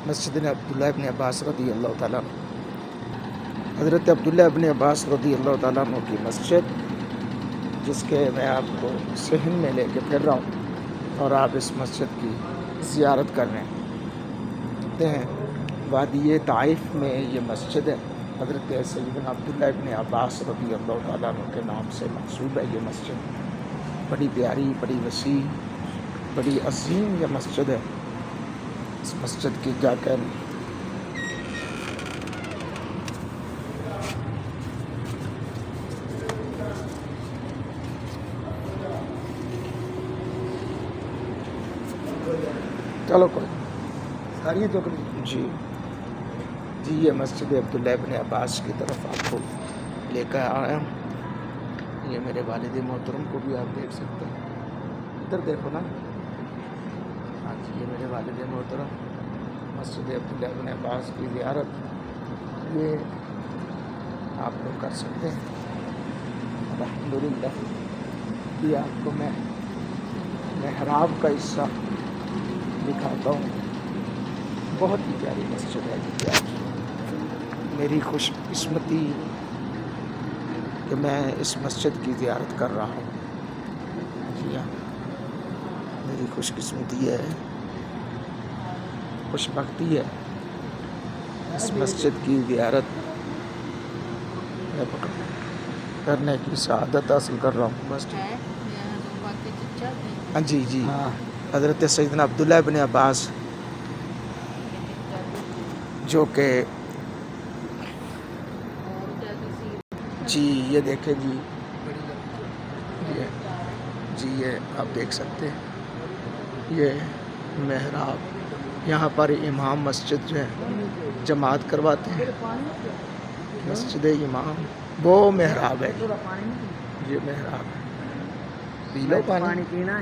مسجد عبداللہ ابن عباس رضی اللہ تعالیٰ عنہ. حضرت عبداللہ ابن عباس رضی اللہ تعالیٰ عنہ کی مسجد، جس کے میں آپ کو صحن میں لے کے پھر رہا ہوں، اور آپ اس مسجد کی زیارت کر رہے ہیں. وادی طائف میں یہ مسجد ہے. حضرت سیدنا عبداللہ ابن عباس رضی اللہ تعالیٰ عنہ کے نام سے منسوب ہے یہ مسجد. بڑی پیاری، بڑی وسیع، بڑی عظیم یہ مسجد ہے. اس مسجد کی جا کر چلو کوئی ساری تو جی یہ مسجد عبداللہ ابن عباس کی طرف آپ کو لے کر آیا ہوں. یہ میرے والد محترم کو بھی آپ دیکھ سکتے ہیں. ادھر دیکھو نا. ہاں جی، یہ میرے والد محترم. مسجد عبداللہ ابن عباس کی زیارت یہ آپ لوگ کر سکتے ہیں. الحمدللہ. یہ آپ کو میں محراب کا حصہ دکھاتا ہوں. بہت ہی پیاری مسجد ہے. میری خوش قسمتی کہ میں اس مسجد کی زیارت کر رہا ہوں. جی ہاں، میری خوش قسمتی ہے، خوش بختی ہے. اس مسجد کی زیارت کرنے کی سعادت حاصل کر رہا ہوں. ہاں جی حضرت سیدنا عبداللہ ابن عباس، جو کہ جی یہ دیکھیں جی یہ آپ دیکھ سکتے ہیں. یہ محراب، یہاں پر امام مسجد جو ہے جماعت کرواتے ہیں. مسجد امام وہ محراب ہے. یہ محراب ہے. پی لو پانی پینا.